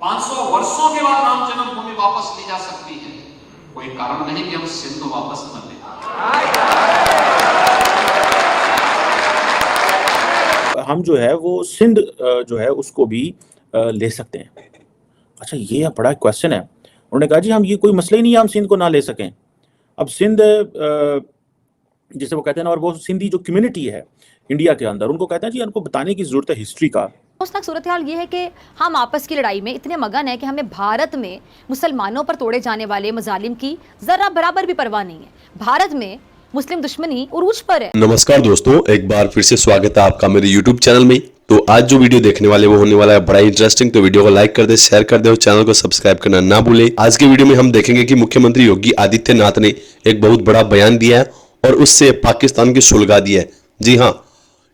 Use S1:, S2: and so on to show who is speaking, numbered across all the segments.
S1: 500 वर्षों के बाद राम जन्मभूमि वापस ली जा सकती है, कोई कारण नहीं कि हम सिंध वापस न लें।
S2: हम जो है वो सिंध जो है उसको भी ले सकते हैं। अच्छा, ये बड़ा क्वेश्चन है। उन्होंने कहा जी हम ये कोई मसला ही नहीं है हम सिंध को ना ले सकें। अब सिंध जिसे वो कहते हैं ना, और वो सिंधी जो कम्युनिटी है इंडिया के अंदर, उनको कहते हैं जी उनको बताने की जरूरत है हिस्ट्री का।
S3: तक सूरत हाल ये है कि हम आपस की लड़ाई में इतने मगन है कि हमें भारत में मुसलमानों पर तोड़े जाने वाले मजालिम की जरा बराबर भी परवाह नहीं है। भारत में मुस्लिम दुश्मनी उरूज पर है।
S4: नमस्कार दोस्तों, एक बार फिर से स्वागत है आपका मेरे YouTube चैनल में। तो आज जो वीडियो देखने वाले वो होने वाला है बड़ा इंटरेस्टिंग। तो वीडियो को लाइक कर दे, शेयर कर दे और चैनल को सब्सक्राइब करना ना भूले। आज के वीडियो में हम देखेंगे कि मुख्यमंत्री योगी आदित्यनाथ ने एक बहुत बड़ा बयान दिया है और उससे पाकिस्तान की सुलगा दी है। जी हाँ,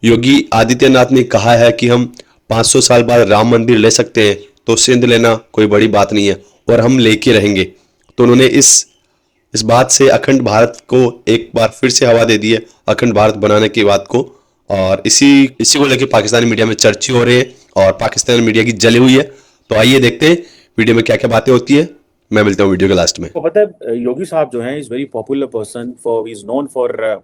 S4: योगी आदित्यनाथ ने कहा है कि हम 500 साल बाद राम मंदिर ले सकते हैं, तो सिंध लेना कोई बड़ी बात नहीं है और हम लेके रहेंगे। तो उन्होंने इस बात से अखंड भारत को एक बार फिर से हवा दे दी है, अखंड भारत बनाने की बात को। और इसी को लेकर पाकिस्तानी मीडिया में चर्चा हो रही है और पाकिस्तानी मीडिया की जली हुई है। तो आइए देखते हैं वीडियो में क्या क्या बातें होती है। मैं मिलता हूँ वीडियो के लास्ट में।
S2: तो पता है योगी साहब जो हैं is very popular person, for he is known for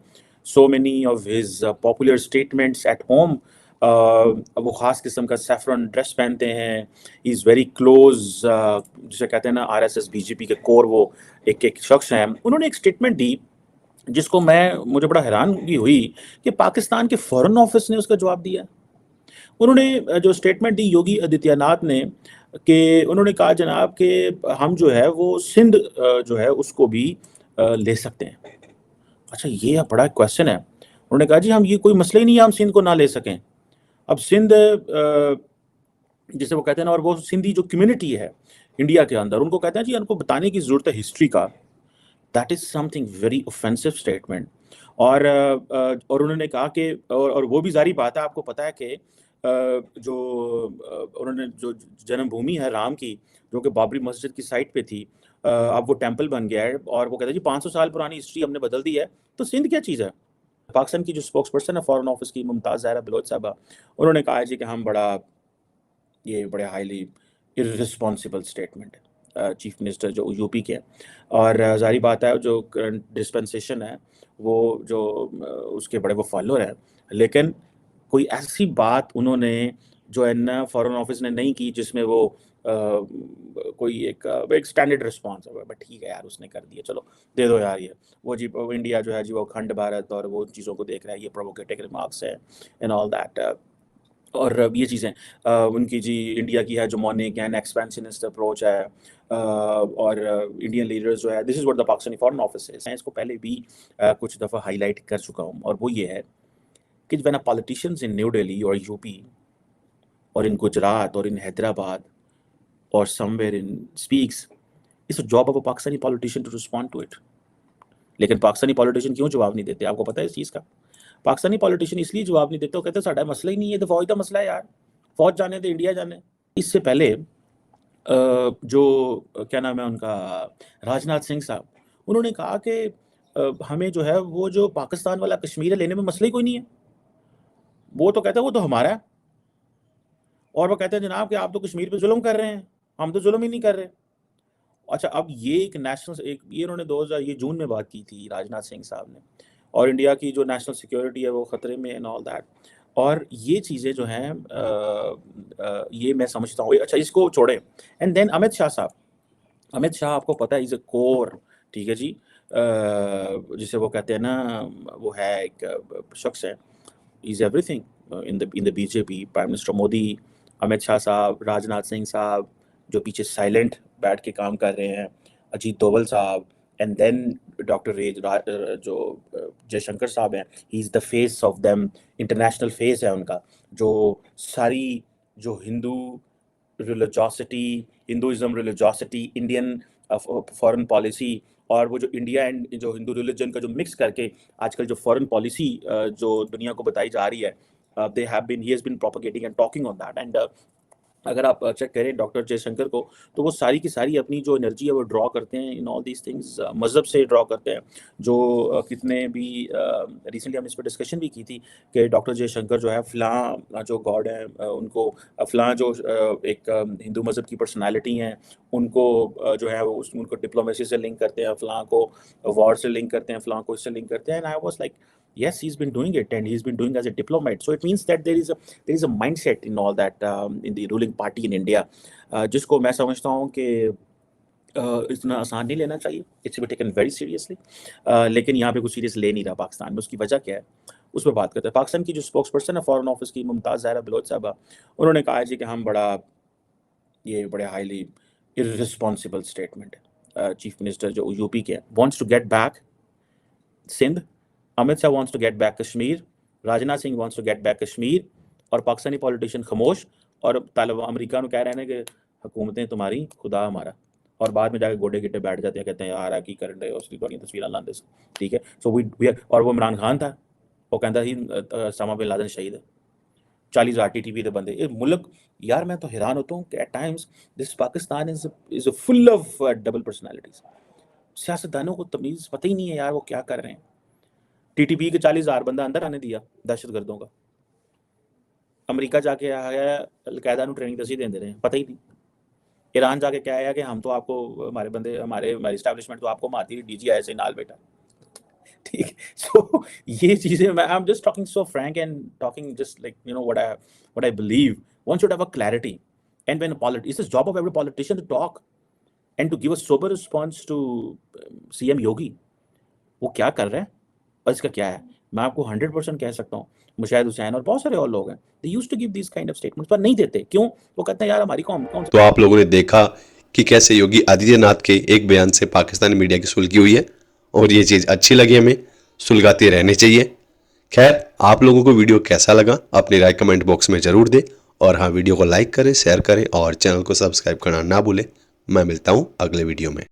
S2: so many of his popular statements at home. वो ख़ास किस्म का सैफरन ड्रेस पहनते हैं। ही इज़ वेरी क्लोज, जिसे कहते हैं ना आरएसएस बीजेपी के कोर, वो एक शख्स हैं। उन्होंने एक स्टेटमेंट दी जिसको मुझे बड़ा हैरानगी हुई कि पाकिस्तान के फॉरेन ऑफिस ने उसका जवाब दिया। उन्होंने जो स्टेटमेंट दी योगी आदित्यनाथ ने, कि उन्होंने कहा जनाब कि हम जो है वो सिंध जो है उसको भी ले सकते हैं। अच्छा, ये बड़ा क्वेश्चन है। उन्होंने कहा जी हम ये कोई मसला ही नहीं है हम सिंध को ना ले सकें। अब सिंध जिसे वो कहते हैं ना, और वो सिंधी जो कम्युनिटी है इंडिया के अंदर, उनको कहते हैं जी उनको बताने की ज़रूरत है हिस्ट्री का। That is something very offensive statement. और उन्होंने कहा कि और वो भी जारी बात है, आपको पता है कि उन्होंने जो जन्मभूमि है राम की, जो कि बाबरी मस्जिद की साइट पे थी, अब वो टेम्पल बन गया है और वो कहते हैं जी 500 साल पुरानी हिस्ट्री हमने बदल दी है, तो सिंध क्या चीज़ है। पाकिस्तान की जो स्पोक्स पर्सन है फॉरेन ऑफिस की, मुमताज़ ज़हरा बलोच साहबा, उन्होंने कहा है जी कि हम बड़े हाईली इररिस्पॉन्सिबल स्टेटमेंट है चीफ मिनिस्टर जो यूपी के हैं। और ज़ाहिर बात है जो करंट डिस्पेंसेशन है वो जो उसके बड़े वो फॉलोअर हैं, लेकिन कोई ऐसी बात उन्होंने जो है ना फॉरेन ऑफिस ने नहीं की जिसमें वो कोई एक स्टैंडर्ड रिस्पॉन्स है। बट ठीक है यार, उसने कर दिया, चलो दे दो यार। ये वो जी इंडिया जो है जी वो अखंड भारत और वो चीज़ों को देख रहा है, ये प्रोवोकेटिव रिमार्क्स है एंड ऑल दैट। और ये चीज़ें उनकी जी इंडिया की है जो मॉर्निंग एंड एक्सपेंशनिस्ट अप्रोच है। और इंडियन लीडर्स जो है, this is what the Pakistani foreign office है। मैं इसको पहले भी कुछ दफ़ा हाईलाइट कर चुका हूँ, और वो ये है कि when a politicians in New Delhi और यूपी और इन गुजरात और इन हैदराबाद और somewhere in speaks, it's a job of a Pakistani politician to respond to it. लेकिन पाकिस्तानी पॉलिटिशियन क्यों जवाब नहीं देते, आपको पता है इस चीज़ का? पाकिस्तानी पॉलिटिशियन इसलिए जवाब नहीं देते, वो कहते हैं साडा मसला ही नहीं है, तो फौज का मसला है यार, फौज जाने तो इंडिया जाने। इससे पहले जो क्या नाम है उनका, राजनाथ सिंह साहब, उन्होंने कहा कि हमें जो है वो जो पाकिस्तान वाला कश्मीर है लेने में मसला ही कोई नहीं है, वो तो कहते हैं वो तो हमारा है। और वो कहते हैं जनाब कि आप तो कश्मीर पे जुल्म कर रहे हैं, हम तो जुल्म ही नहीं कर रहे। अच्छा, अब ये एक नेशनल ये उन्होंने 2000 ये जून में बात की थी राजनाथ सिंह साहब ने, और इंडिया की जो नेशनल सिक्योरिटी है वो ख़तरे में एंड ऑल दैट। और ये चीज़ें जो हैं ये मैं समझता हूँ। अच्छा, इसको छोड़ें, एंड देन अमित शाह साहब, अमित शाह आपको पता है इज़ अ कोर, ठीक है जी, जिसे वो कहते हैं ना, वो है एक शख्स है, is everything in the BJP. Prime minister Modi, Amit Shah साहब, राजनाथ सिंह साहब जो पीछे साइलेंट बैठ के काम कर रहे हैं, अजीत डोवल साहब, एंड देन डॉक्टर जो जयशंकर साहब हैं, he is the face of them, international face है उनका, जो सारी जो Hinduism religiosity, Indian foreign policy, और वो जो इंडिया एंड जो हिंदू रिलीजन का जो मिक्स करके आजकल जो फॉरेन पॉलिसी जो दुनिया को बताई जा रही है, he has been propagating and talking on that, and अगर आप चेक करें डॉक्टर जयशंकर को, तो वो सारी की सारी अपनी जो एनर्जी है वो ड्रॉ करते हैं इन ऑल दीज थिंग्स, मज़हब से ड्रॉ करते हैं। जो कितने भी रिसेंटली हमने इस पर डिस्कशन भी की थी कि डॉक्टर जयशंकर जो है फ़लाँ जो गॉड हैं उनको फ़लाँ जो एक हिंदू मज़हब की पर्सनालिटी हैं उनको जो है वो उनको डिप्लोमेसी से लिंक करते हैं, फ़लाँ को वॉर से लिंक करते हैं, फ़लाँ को इससे लिंक करते हैं। And I was like yes, he's been doing it and he's been doing as a diplomat, so it means that there is a mindset in all that in the ruling party in India, जिसको मैं समझता हूँ कि इतना आसान नहीं लेना चाहिए, it's be taken very seriously. लेकिन यहाँ पे कुछ सीरियस ले नहीं रहा पाकिस्तान में, उसकी वजह क्या है उस पर बात करते हैं। पाकिस्तान की जो स्पोक्स पर्सन है फॉरेन ऑफिस की मुमताज़ ज़हरा बलोच साहबा, उन्होंने कहा है जी कि हम बड़े हाईली इररिस्पॉन्सिबल स्टेटमेंट है। चीफ मिनिस्टर जो यूपी के wants to get back Sindh, Amit Shah wants to get back Kashmir, Rajnath Singh wants to get back Kashmir, और पाकिस्तानी पॉलिटिशियन खामोश, और तालिबान अमेरिका में कह रहे हैं कि हुकूमतें तुम्हारी खुदा हमारा, और बाद में जाके गोडे गिट्टे बैठ जाते हैं, कहते हैं यार की करन रहे हो उसकी थोड़ी तस्वीर लाते, ठीक है। सो वी और वो इमरान खान था, वो कहता ही उसामा बिन लादेन शहीद है, 40,000 टीटीपी के बंदे। ये मुल्क यार मैं तो हैरान होता हूँ कि at times this Pakistan is full of double personalities. सियासतदानों को तमीज़ पता ही नहीं है यार वो क्या कर रहे हैं। टीटीपी के 40,000 बंदा अंदर आने दिया दहशतगर्दों का, अमेरिका जाके आया अलकायदा ट्रेनिंग दसी देंदे रहे, पता ही नहीं। ईरान जाके क्या आया कि हम तो आपको हमारे बंदे हमारी एस्टैब्लिशमेंट तो आपको मारती, डीजी ऐसे नाल बेटा, ठीक। सो ये चीज़ें मैं I am just talking so frank and talking just like you know what I believe one should have a clarity and when it's the job of every politician to talk and to give a sober response to CM Yogi. वो क्या कर रहे हैं और इसका क्या है, मैं आपको 100% कह सकता हूँ। मुशाहिद हुसैन और बहुत सारे और लोग हैं, they used to give this kind of statements, पर नहीं देते। क्यों? वो कहते हैं यार हमारी कौन
S4: तो आप लोगों ने देखा कि कैसे योगी आदित्यनाथ के एक बयान से पाकिस्तानी मीडिया की सुलगी हुई है, और ये चीज़ अच्छी लगी, हमें सुलगाते रहने चाहिए। खैर, आप लोगों को वीडियो कैसा लगा अपनी राय कमेंट बॉक्स में ज़रूर दें, और हाँ, वीडियो को लाइक करें, शेयर करें और चैनल को सब्सक्राइब करना ना भूलें। मैं मिलता हूँ अगले वीडियो में।